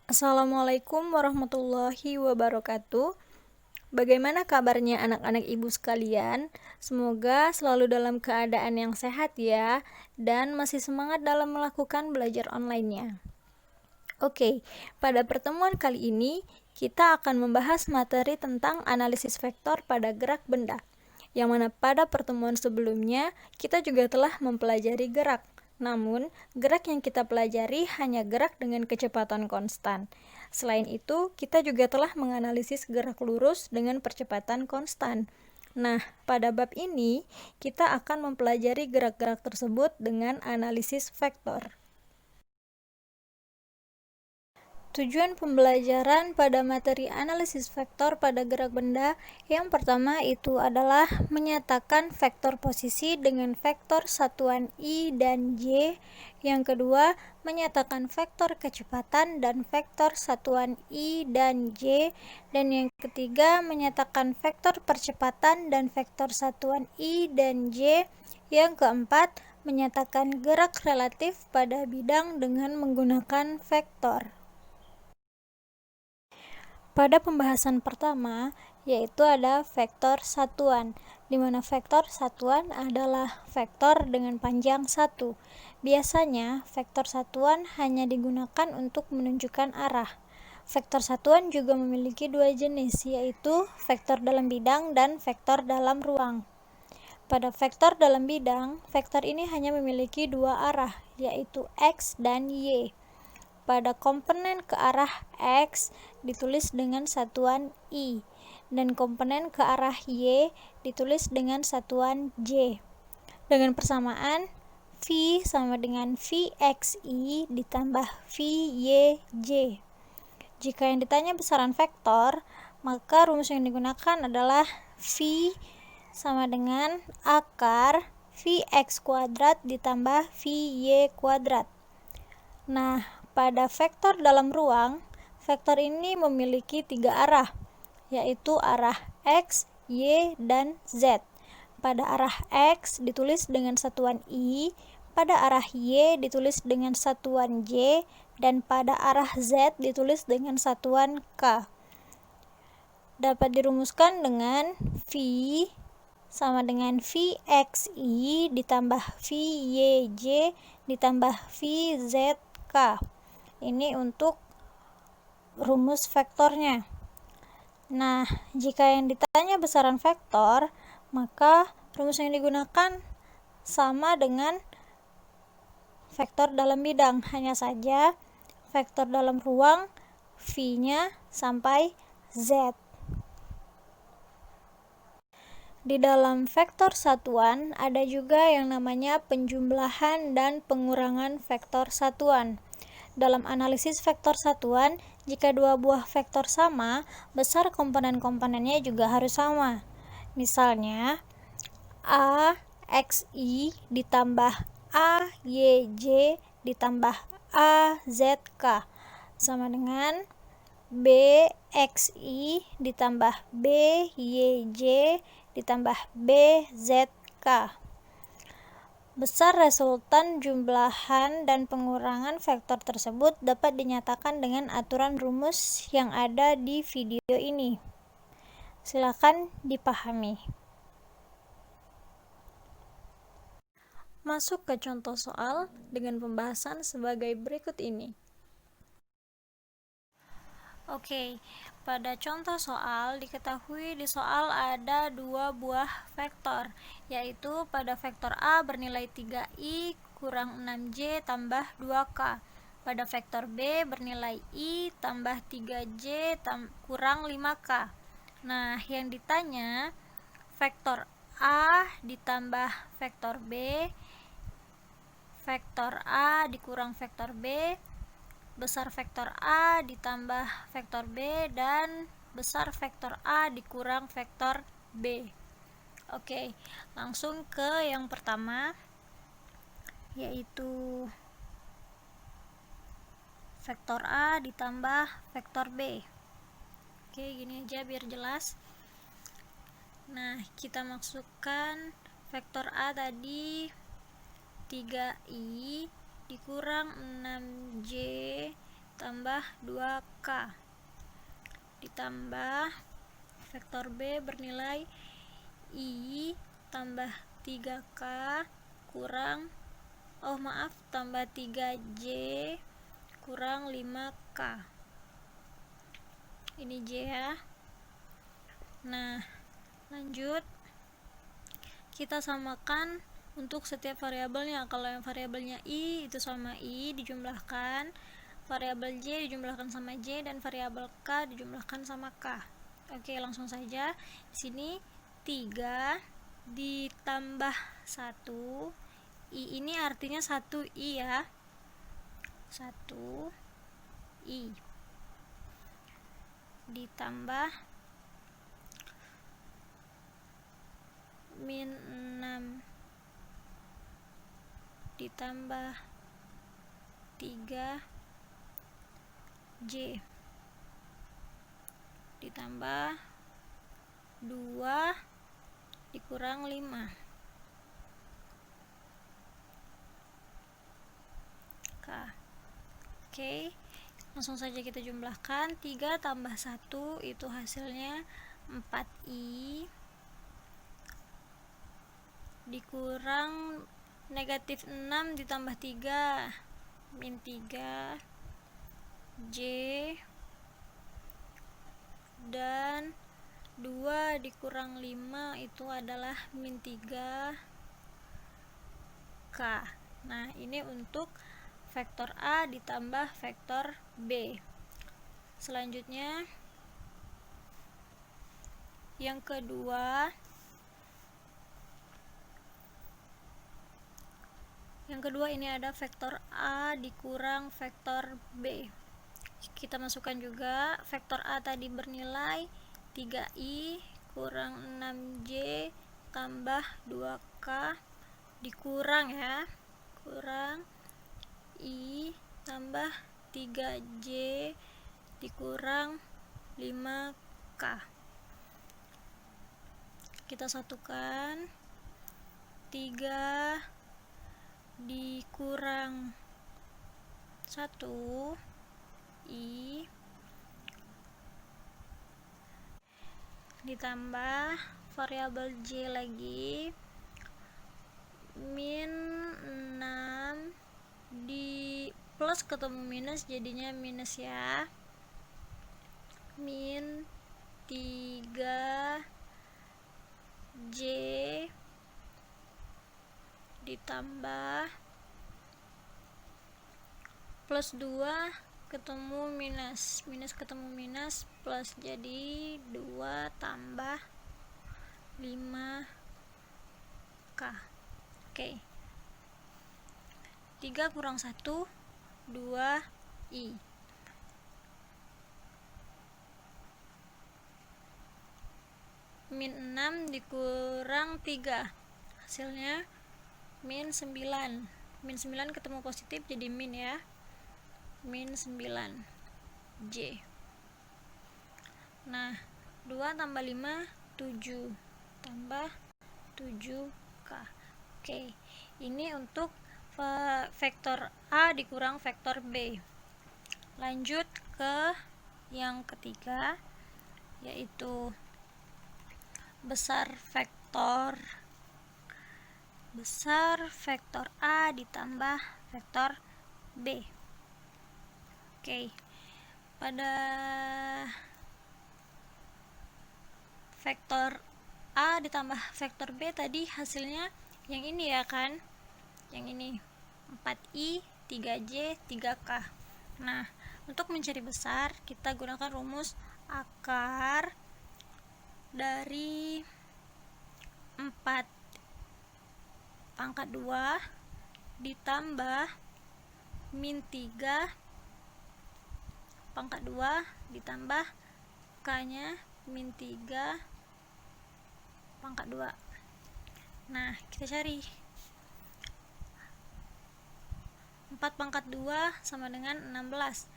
Assalamualaikum warahmatullahi wabarakatuh. Bagaimana kabarnya anak-anak ibu sekalian? Semoga selalu dalam keadaan yang sehat ya, dan masih semangat dalam melakukan belajar online-nya. Oke, pada pertemuan kali ini kita akan membahas materi tentang analisis vektor pada gerak benda, yang mana pada pertemuan sebelumnya kita juga telah mempelajari gerak. Namun, gerak yang kita pelajari hanya gerak dengan kecepatan konstan. Selain itu, kita juga telah menganalisis gerak lurus dengan percepatan konstan. Nah, pada bab ini, kita akan mempelajari gerak-gerak tersebut dengan analisis vektor. Tujuan pembelajaran pada materi analisis vektor pada gerak benda yang pertama itu adalah menyatakan vektor posisi dengan vektor satuan I dan J. Yang kedua, menyatakan vektor kecepatan dan vektor satuan I dan J. Dan yang ketiga, menyatakan vektor percepatan dan vektor satuan I dan J. Yang keempat, menyatakan gerak relatif pada bidang dengan menggunakan vektor. Pada pembahasan pertama, yaitu ada vektor satuan, di mana vektor satuan adalah vektor dengan panjang 1. Biasanya, vektor satuan hanya digunakan untuk menunjukkan arah. Vektor satuan juga memiliki dua jenis, yaitu vektor dalam bidang dan vektor dalam ruang. Pada vektor dalam bidang, vektor ini hanya memiliki dua arah, yaitu X dan Y. Pada komponen ke arah X ditulis dengan satuan I, dan komponen ke arah Y ditulis dengan satuan J. Dengan persamaan, V sama dengan Vxi ditambah Vyj. Jika yang ditanya besaran vektor, maka rumus yang digunakan adalah V sama dengan akar Vx kuadrat ditambah Vy kuadrat. Nah, pada vektor dalam ruang, vektor ini memiliki tiga arah, yaitu arah X, Y, dan Z. Pada arah X ditulis dengan satuan I, pada arah Y ditulis dengan satuan J, dan pada arah Z ditulis dengan satuan K. Dapat dirumuskan dengan V sama dengan Vxi ditambah Vyj ditambah Vzk. Ini untuk rumus vektornya. Nah, jika yang ditanya besaran vektor, maka rumus yang digunakan sama dengan vektor dalam bidang, hanya saja vektor dalam ruang V-nya sampai Z. Di dalam vektor satuan ada juga yang namanya penjumlahan dan pengurangan vektor satuan. Dalam analisis vektor satuan, jika dua buah vektor sama, besar komponen-komponennya juga harus sama. Misalnya, AXI ditambah AYJ ditambah AZK sama dengan BXI ditambah BYJ ditambah BZK. Besar resultan jumlahan dan pengurangan vektor tersebut dapat dinyatakan dengan aturan rumus yang ada di video ini. Silakan dipahami. Masuk ke contoh soal dengan pembahasan sebagai berikut ini. Oke, pada contoh soal diketahui di soal ada dua buah vektor, yaitu pada vektor A bernilai 3i kurang 6j tambah 2k. Pada vektor B bernilai i tambah 3j kurang 5k. Nah, yang ditanya vektor A ditambah vektor B, vektor A dikurang vektor B, besar vektor A ditambah vektor B, dan besar vektor A dikurang vektor B. Oke, langsung ke yang pertama, yaitu vektor A ditambah vektor B. Oke, gini aja biar jelas. Nah, kita masukkan vektor A tadi 3i dikurang 6j tambah 2K ditambah vektor B bernilai I tambah 3K kurang tambah 3J kurang 5K. Ini J ya. Nah, lanjut kita samakan untuk setiap variabelnya. Kalau yang variabelnya I itu sama I dijumlahkan, variabel J dijumlahkan sama J, dan variabel K dijumlahkan sama K. Oke, langsung saja. Di sini 3 ditambah 1. I ini artinya 1I ya. 1I ditambah min 6 ditambah 3J ditambah 2 dikurang 5K. Oke, langsung saja kita jumlahkan. 3 tambah 1 itu hasilnya 4I dikurang negatif 6 ditambah 3 min 3J dan 2 dikurang 5 itu adalah min 3K. Nah, ini untuk vektor A ditambah vektor B. Selanjutnya yang kedua ini ada vektor A dikurang vektor B. Kita masukkan juga vektor A tadi bernilai 3I kurang 6J tambah 2K dikurang ya, kurang I tambah 3J dikurang 5K. Kita satukan. 3 dikurang 1I ditambah variabel J lagi min 6 di plus ketemu minus jadinya minus ya, min 3J ditambah plus 2 ketemu minus, minus ketemu minus plus, jadi 2 tambah 5K. Oke, 3 kurang 1 2I min 6 dikurang 3 hasilnya min 9. Min 9 ketemu positif jadi min ya, min 9J. Nah, 2 tambah 5 7 tambah 7K. Oke, ini untuk vektor A dikurang vektor B. Lanjut ke yang ketiga, yaitu besar vektor A ditambah vektor B. Oke, pada vektor A ditambah vektor B tadi hasilnya yang ini ya kan, yang ini 4I 3J 3K. Nah, untuk mencari besar kita gunakan rumus akar dari 4 pangkat 2 ditambah min 3 pangkat 2 ditambah K nya min 3 pangkat 2. Nah, kita cari 4 pangkat 2 sama dengan 16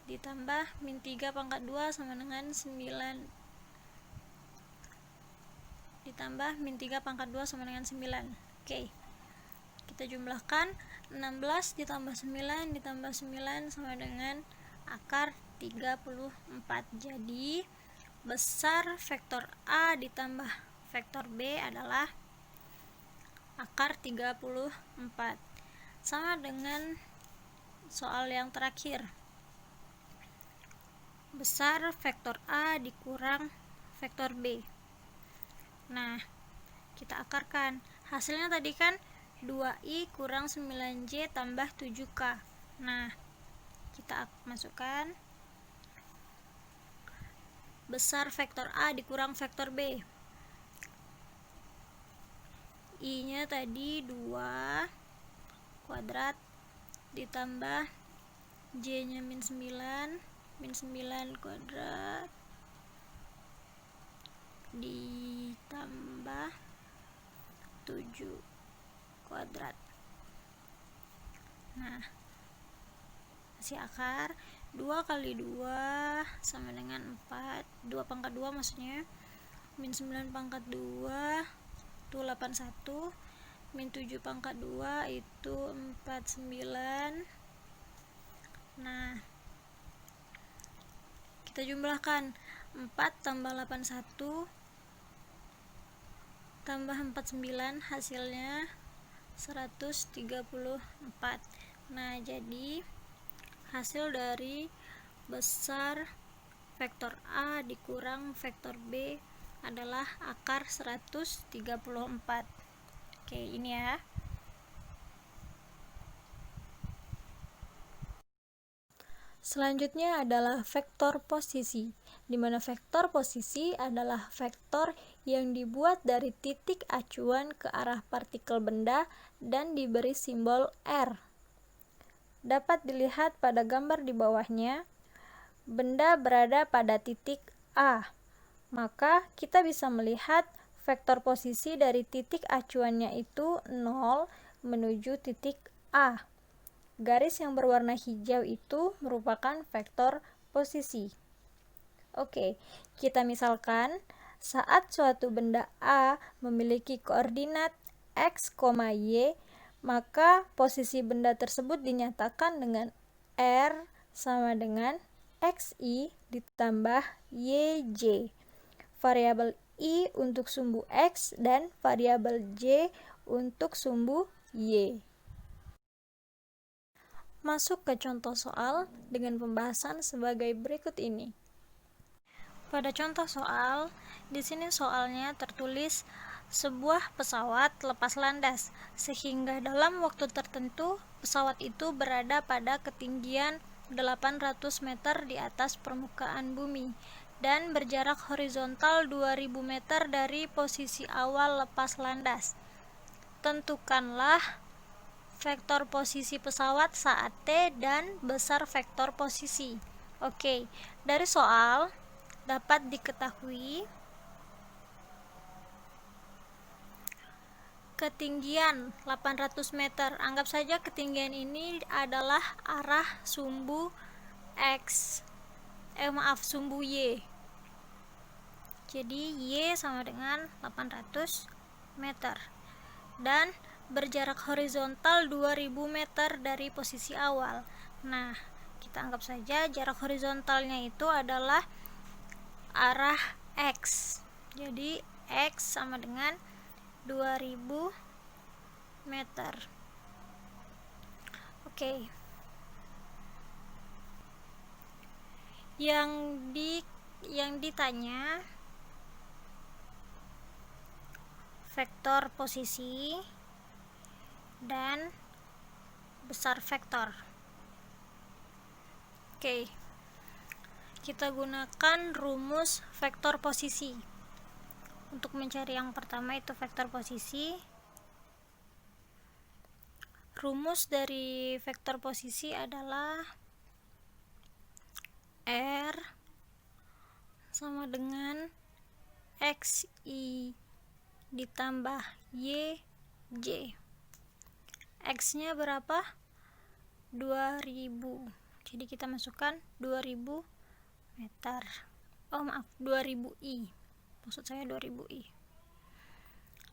ditambah min 3 pangkat 2 sama dengan 9 ditambah min 3 pangkat 2 sama dengan 9. Oke, kita jumlahkan 16 ditambah 9 ditambah 9 sama dengan akar 34. Jadi besar vektor A ditambah vektor B adalah akar 34. Sama dengan soal yang terakhir. Besar vektor A dikurang vektor B. Nah, kita akarkan. Hasilnya tadi kan 2i kurang 9j tambah 7k. Nah, kita masukkan besar vektor A dikurang vektor B. I nya tadi 2 kuadrat ditambah J nya min 9 kuadrat ditambah 7 kuadrat. Nah, hasil akar 2 kali 2 sama dengan 4, 2 pangkat 2 maksudnya, min 9 pangkat 2 itu 81, min 7 pangkat 2 itu 49. Nah, kita jumlahkan 4 tambah 81 tambah 49 hasilnya 134. Nah, jadi hasil dari besar vektor A dikurang vektor B adalah akar 134. Oke, ini ya. Selanjutnya adalah vektor posisi, di mana vektor posisi adalah vektor yang dibuat dari titik acuan ke arah partikel benda dan diberi simbol R. Dapat dilihat pada gambar di bawahnya, benda berada pada titik A. Maka kita bisa melihat vektor posisi dari titik acuannya itu 0 menuju titik A. Garis yang berwarna hijau itu merupakan vektor posisi. Oke, kita misalkan saat suatu benda A memiliki koordinat x, y, maka posisi benda tersebut dinyatakan dengan R sama dengan xi ditambah yj. Variabel i untuk sumbu x dan variabel j untuk sumbu y. Masuk ke contoh soal dengan pembahasan sebagai berikut ini. Pada contoh soal, di sini soalnya tertulis sebuah pesawat lepas landas, sehingga dalam waktu tertentu pesawat itu berada pada ketinggian 800 meter di atas permukaan bumi dan berjarak horizontal 2000 meter dari posisi awal lepas landas. Tentukanlah vektor posisi pesawat saat T dan besar vektor posisi. Oke, dari soal dapat diketahui ketinggian 800 meter. Anggap saja ketinggian ini adalah arah sumbu X. Sumbu Y. Jadi Y sama dengan 800 meter. Dan berjarak horizontal 2000 meter dari posisi awal. Nah, kita anggap saja jarak horizontalnya itu adalah arah X. Jadi X sama dengan 2000 meter. Oke. Yang ditanya vektor posisi dan besar vektor. Oke. Kita gunakan rumus vektor posisi. Untuk mencari yang pertama itu vektor posisi. Rumus dari vektor posisi adalah R sama dengan xi ditambah yj. X-nya berapa? 2000. Jadi kita masukkan 2000 meter. 2000i. Maksud saya 2000i.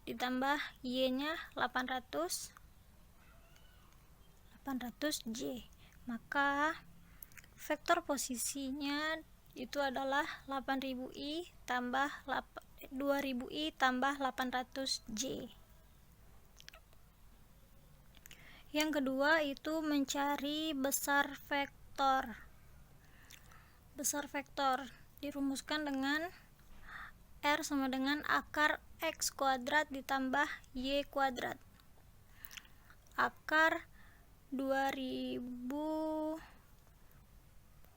Ditambah y-nya 800j. Maka vektor posisinya itu adalah 8000i tambah 2000i tambah 800j. Yang kedua itu mencari besar vektor. Besar vektor dirumuskan dengan R sama dengan akar X kuadrat ditambah Y kuadrat. Akar 2000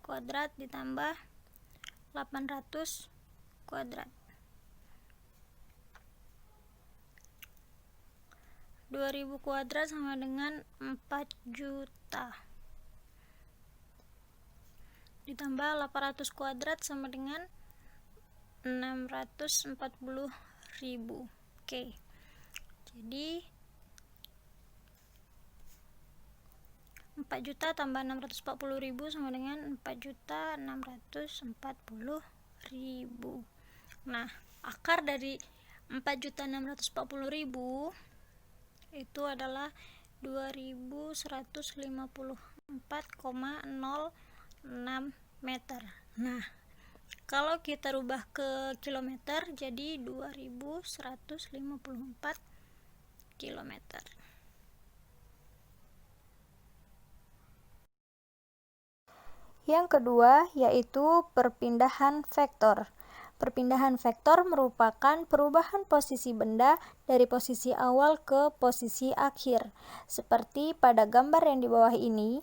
kuadrat ditambah 800 kuadrat. 2000 kuadrat sama dengan 4 juta. Ditambah 800 kuadrat sama dengan 640.000. Oke. Jadi 4 juta tambah 640.000 sama dengan 4.640.000. Nah, akar dari 4.640.000 itu adalah 2154,06 meter. Nah, kalau kita rubah ke kilometer jadi 2154 kilometer. Yang kedua yaitu perpindahan vektor. Perpindahan vektor merupakan perubahan posisi benda dari posisi awal ke posisi akhir. Seperti pada gambar yang di bawah ini,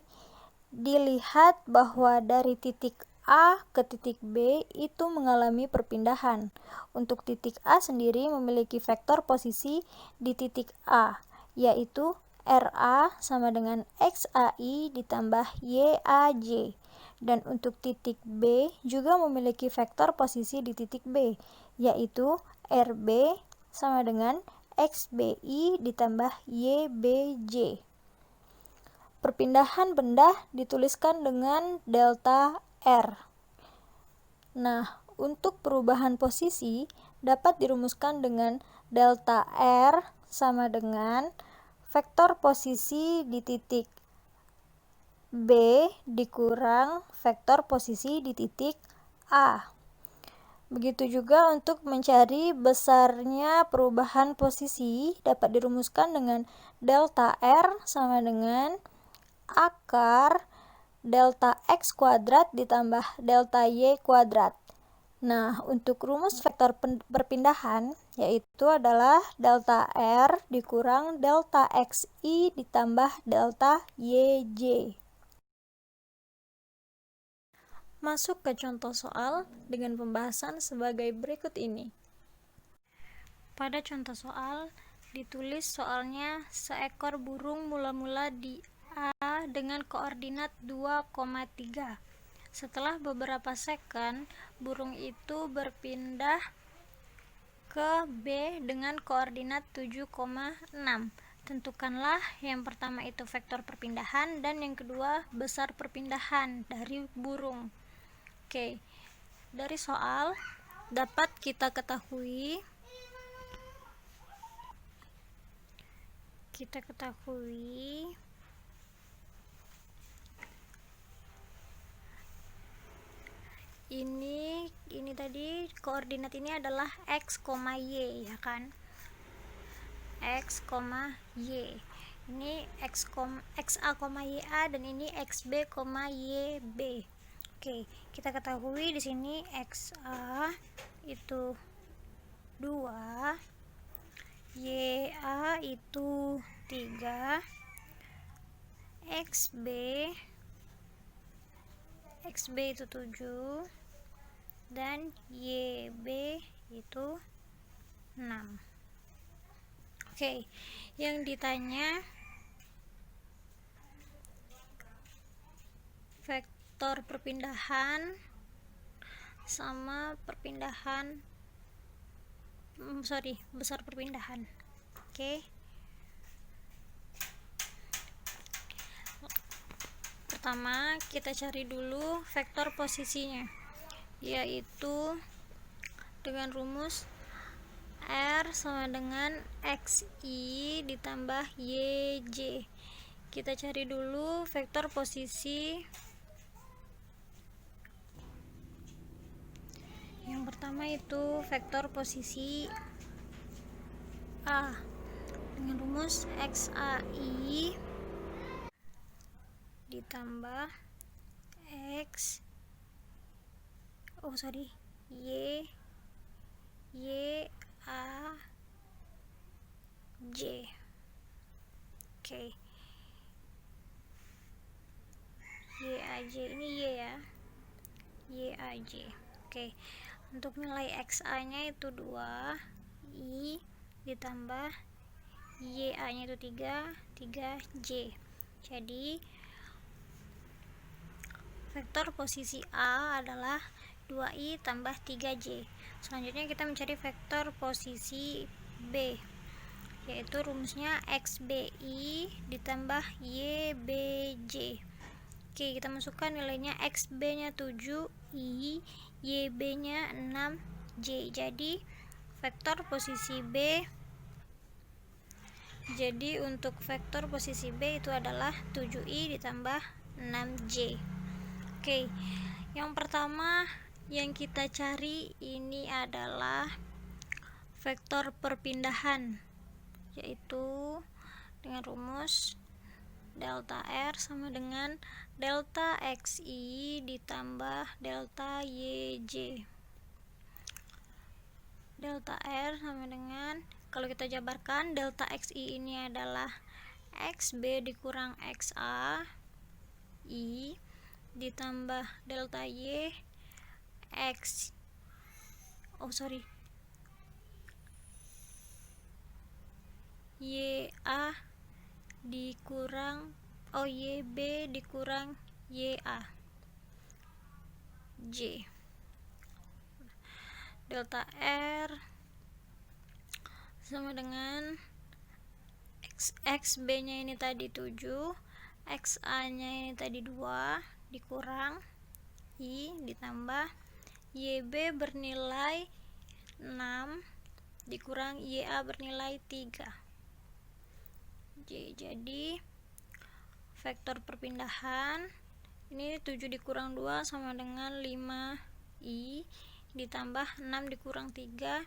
dilihat bahwa dari titik A ke titik B itu mengalami perpindahan. Untuk titik A sendiri memiliki vektor posisi di titik A, yaitu RA sama dengan XAI ditambah YAJ. Dan untuk titik B juga memiliki vektor posisi di titik B, yaitu RB sama dengan XBI ditambah YBJ. Perpindahan benda dituliskan dengan delta R. Nah, untuk perubahan posisi dapat dirumuskan dengan delta R sama dengan vektor posisi di titik B dikurang vektor posisi di titik A. Begitu juga untuk mencari besarnya perubahan posisi dapat dirumuskan dengan delta R sama dengan akar delta X kuadrat ditambah delta Y kuadrat. Nah, untuk rumus vektor perpindahan yaitu adalah delta R dikurang delta XI ditambah delta YJ. Masuk ke contoh soal dengan pembahasan sebagai berikut ini. Pada contoh soal, ditulis soalnya seekor burung mula-mula di A dengan koordinat 2,3. Setelah beberapa second, burung itu berpindah ke B dengan koordinat 7,6. Tentukanlah yang pertama itu vektor perpindahan dan yang kedua besar perpindahan dari burung. Oke, dari soal dapat kita ketahui ini tadi koordinat ini adalah X, Y, ya kan? X, Y. Ini XA, YA dan ini XB, YB. Oke, kita ketahui di sini XA itu 2, YA itu 3, XB itu 7 dan YB itu 6. Oke, yang ditanya vektor perpindahan sama besar perpindahan. Oke. Pertama, kita cari dulu vektor posisinya, yaitu dengan rumus R sama dengan XI ditambah YJ. Kita cari dulu vektor posisi pertama itu vektor posisi A dengan rumus XAI ditambah YAJ. Oke. YAJ ini Y ya. YAJ. Oke. Untuk nilai XA-nya itu 2, I ditambah YA-nya itu 3J. Jadi vektor posisi A adalah 2I tambah 3J. Selanjutnya kita mencari vektor posisi B, yaitu rumusnya XBI ditambah YBJ. Oke, kita masukkan nilainya. XB-nya 7I, YB-nya 6J. Jadi vektor posisi B, jadi untuk vektor posisi B itu adalah 7I ditambah 6J. Oke, yang pertama yang kita cari ini adalah vektor perpindahan, yaitu dengan rumus delta R sama dengan delta XI ditambah delta YJ. Delta R sama dengan, kalau kita jabarkan, delta XI ini adalah XB dikurang XA I ditambah delta Y YA dikurang YB dikurang YA J. Delta R sama dengan XB nya ini tadi 7, XA nya ini tadi 2 dikurang I ditambah YB bernilai 6 dikurang YA bernilai 3 J. Jadi vektor perpindahan ini 7 dikurang 2 sama dengan 5I ditambah 6 dikurang 3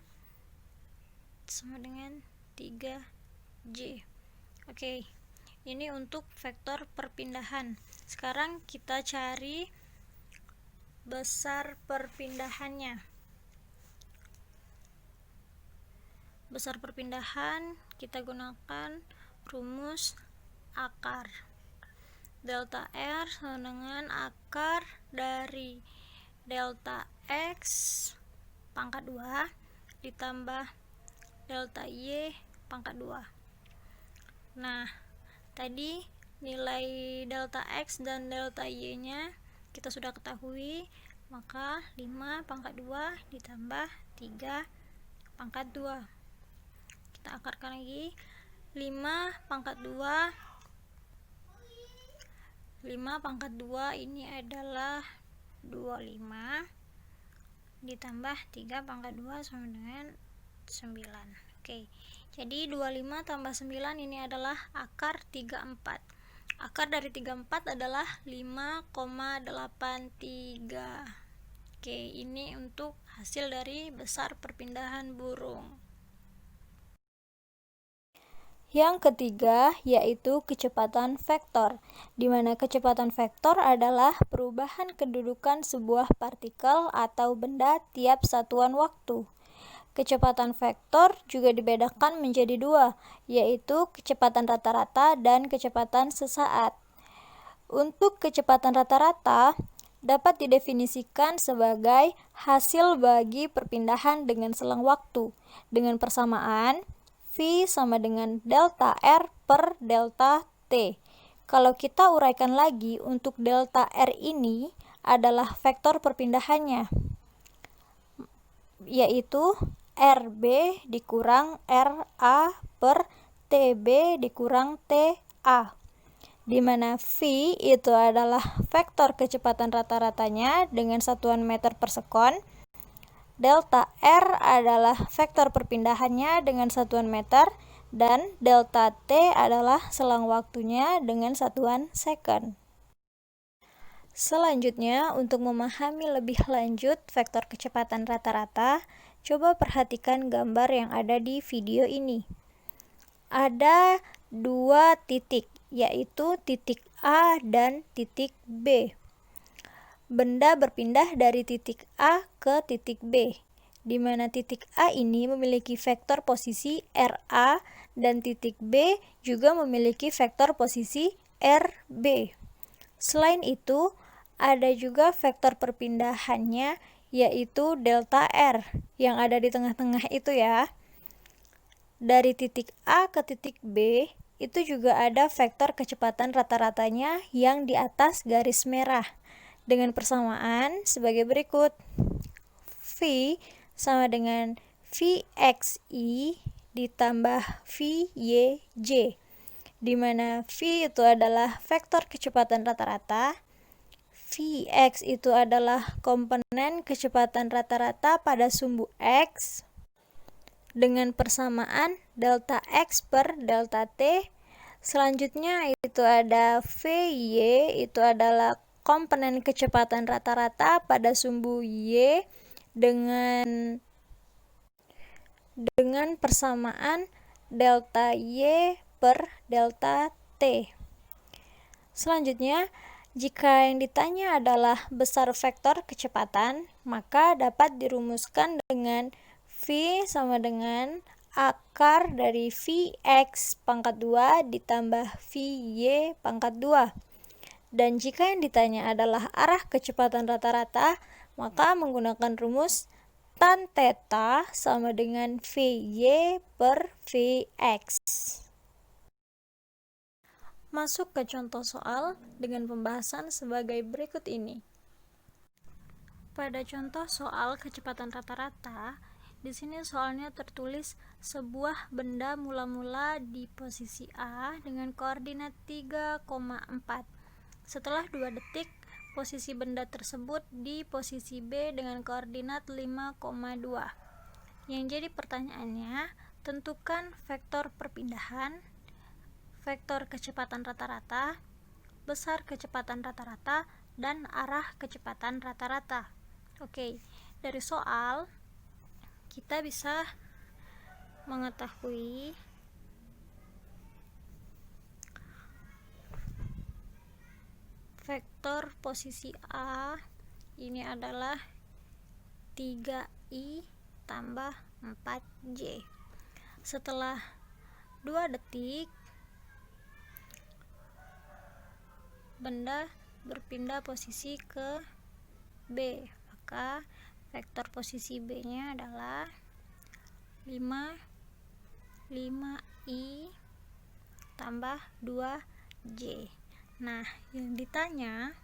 sama dengan 3J. Oke, ini untuk vektor perpindahan. Sekarang kita cari besar perpindahannya. Besar perpindahan kita gunakan rumus akar. Delta R sama dengan akar dari delta X pangkat 2 ditambah delta Y pangkat 2. Nah, tadi nilai delta X dan delta Y nya kita sudah ketahui, maka 5 pangkat 2 ditambah 3 pangkat 2. Kita akarkan lagi. 5 pangkat 2 ini adalah 25 ditambah 3 pangkat 2 sama dengan 9. Oke, jadi 25 tambah 9 ini adalah akar 34. Akar dari 34 adalah 5,83. Oke, ini untuk hasil dari besar perpindahan burung. Yang ketiga yaitu kecepatan vektor, di mana kecepatan vektor adalah perubahan kedudukan sebuah partikel atau benda tiap satuan waktu. Kecepatan vektor juga dibedakan menjadi 2, yaitu kecepatan rata-rata dan kecepatan sesaat. Untuk kecepatan rata-rata dapat didefinisikan sebagai hasil bagi perpindahan dengan selang waktu, dengan persamaan V sama dengan delta R per delta T. Kalau kita uraikan lagi, untuk delta R ini adalah vektor perpindahannya, yaitu RB dikurang RA per TB dikurang TA, di mana V itu adalah vektor kecepatan rata-ratanya dengan satuan meter per sekon, delta R adalah vektor perpindahannya dengan satuan meter, dan delta T adalah selang waktunya dengan satuan second. Selanjutnya, untuk memahami lebih lanjut vektor kecepatan rata-rata, coba perhatikan gambar yang ada di video ini. Ada dua titik, yaitu titik A dan titik B. Benda berpindah dari titik A ke titik B, di mana titik A ini memiliki vektor posisi RA dan titik B juga memiliki vektor posisi RB. Selain itu, ada juga vektor perpindahannya, yaitu delta R yang ada di tengah-tengah itu ya. Dari titik A ke titik B itu juga ada vektor kecepatan rata-ratanya yang di atas garis merah dengan persamaan sebagai berikut. V sama dengan Vxi ditambah Vyj, di mana V itu adalah vektor kecepatan rata-rata, Vx itu adalah komponen kecepatan rata-rata pada sumbu X dengan persamaan delta X per delta T. Selanjutnya itu ada Vy, itu adalah komponen kecepatan rata-rata pada sumbu Y dengan persamaan delta Y per delta T. Selanjutnya, jika yang ditanya adalah besar vektor kecepatan, maka dapat dirumuskan dengan V sama dengan akar dari Vx pangkat 2 ditambah Vy pangkat 2. Dan jika yang ditanya adalah arah kecepatan rata-rata, maka menggunakan rumus tan theta sama dengan Vy per Vx. Masuk ke contoh soal dengan pembahasan sebagai berikut ini. Pada contoh soal kecepatan rata-rata, di sini soalnya tertulis sebuah benda mula-mula di posisi A dengan koordinat 3,4. Setelah 2 detik, posisi benda tersebut di posisi B dengan koordinat 5,2. Yang jadi pertanyaannya, tentukan vektor perpindahan, vektor kecepatan rata-rata, besar kecepatan rata-rata, dan arah kecepatan rata-rata. Oke, dari soal kita bisa mengetahui vektor posisi A ini adalah 3i tambah 4j. Setelah 2 detik, benda berpindah posisi ke B, maka vektor posisi B nya adalah 5i tambah 2j. Nah, yang ditanya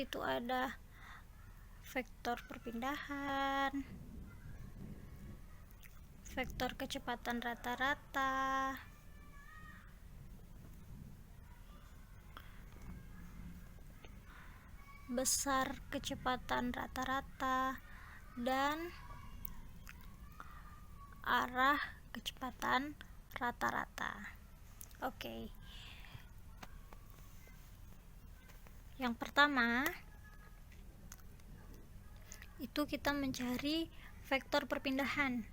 itu ada vektor perpindahan, vektor kecepatan rata-rata, besar kecepatan rata-rata, dan arah kecepatan rata-rata. Oke. Yang pertama itu kita mencari vektor perpindahan.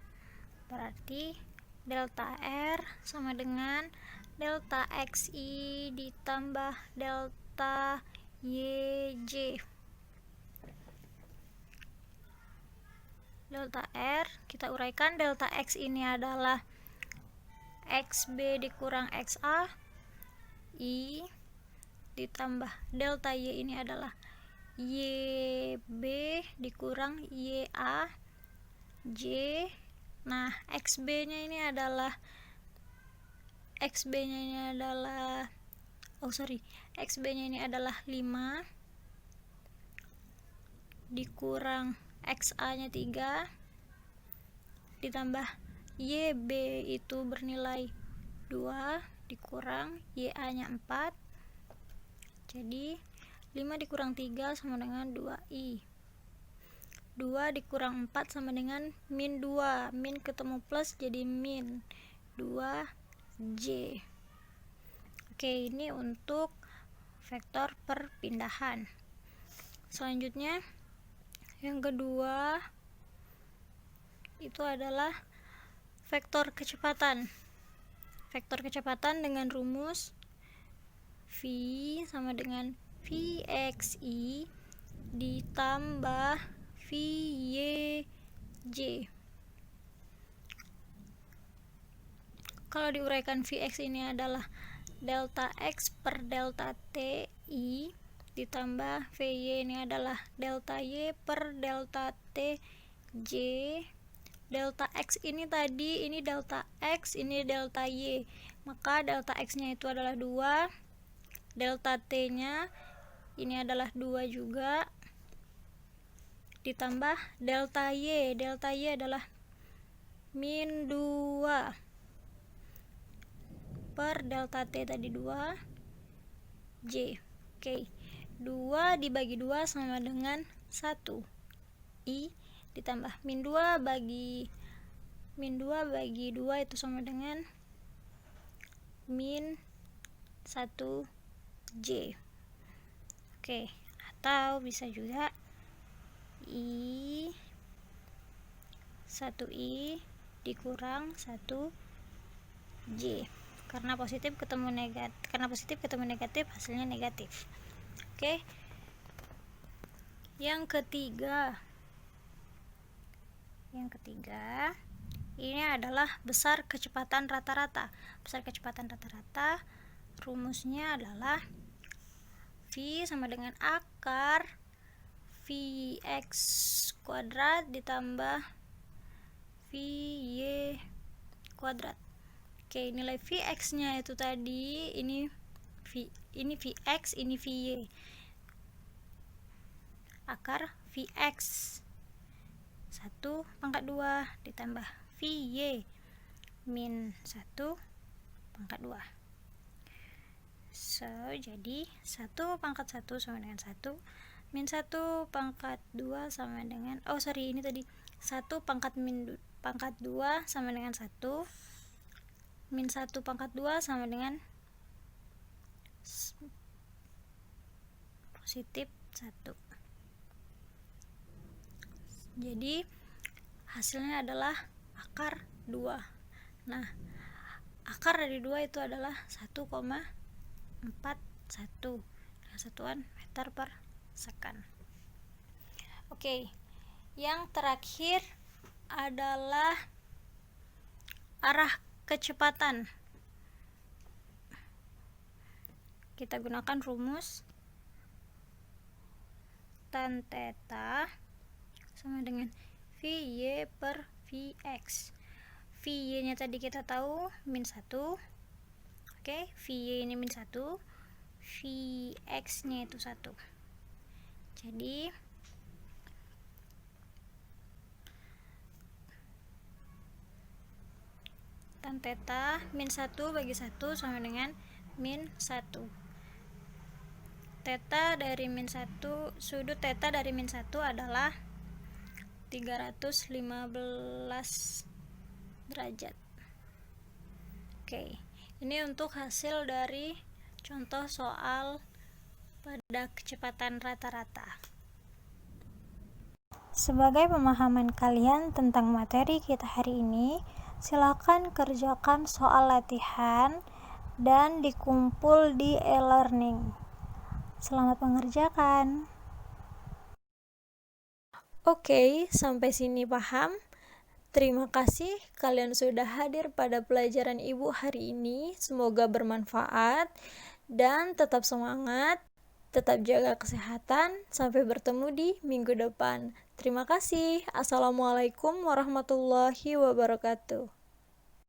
Berarti delta R sama dengan delta Xi ditambah delta YJ. Delta R, kita uraikan, delta X ini adalah XB dikurang XA, I, ditambah delta Y ini adalah YB dikurang YA, J. Nah, XB nya ini adalah XB nya ini adalah 5 dikurang XA nya 3 ditambah YB itu bernilai 2 dikurang YA nya 4, jadi 5 dikurang 3 sama dengan 2i. 2 dikurang 4 sama dengan min 2, min ketemu plus jadi min 2j. Oke, ini untuk vektor perpindahan. Selanjutnya yang kedua itu adalah vektor kecepatan. Vektor kecepatan dengan rumus V sama dengan Vxi ditambah Vyj. Kalau diuraikan Vx ini adalah delta x per delta t i ditambah Vy ini adalah delta y per delta t j. Delta x ini tadi, ini delta x, ini delta y, maka delta x nya itu adalah 2, delta t nya ini adalah 2 juga, ditambah delta y adalah min 2 per delta t tadi 2 j. Oke, 2 dibagi 2 sama dengan 1 i ditambah min 2 bagi 2 itu sama dengan min 1 j. Oke, atau bisa juga i 1i dikurang 1 j, karena positif ketemu negatif hasilnya negatif. Oke, yang ketiga ini adalah besar kecepatan rata-rata. Rumusnya adalah V sama dengan akar Vx kuadrat ditambah Vy kuadrat. Oke, nilai Vx nya itu tadi ini Vx, ini Vy. Akar Vx 1/2 ditambah Vy min 1/2. So, jadi 1/1 sama dengan 1, min 1/2 sama dengan, ini tadi 1/2 sama dengan 1, min 1/2 sama dengan positif 1. Jadi hasilnya adalah akar 2. Nah, akar dari 2 itu adalah 1,41 dengan satuan meter per second. Oke, yang terakhir adalah arah kecepatan. Kita gunakan rumus tan theta sama dengan Vy per Vx. Vy nya tadi kita tahu min 1. Oke, Vy ini min 1, Vx nya itu 1. Jadi tan theta min 1 bagi 1 sama dengan min 1. Sudut theta dari min 1 adalah 315 derajat. Oke, ini untuk hasil dari contoh soal pada kecepatan rata-rata. Sebagai pemahaman kalian tentang materi kita hari ini, silakan kerjakan soal latihan dan dikumpul di e-learning. Selamat mengerjakan. Oke, sampai sini paham? Terima kasih kalian sudah hadir pada pelajaran Ibu hari ini. Semoga bermanfaat dan tetap semangat, tetap jaga kesehatan. Sampai bertemu di minggu depan. Terima kasih. Assalamualaikum warahmatullahi wabarakatuh.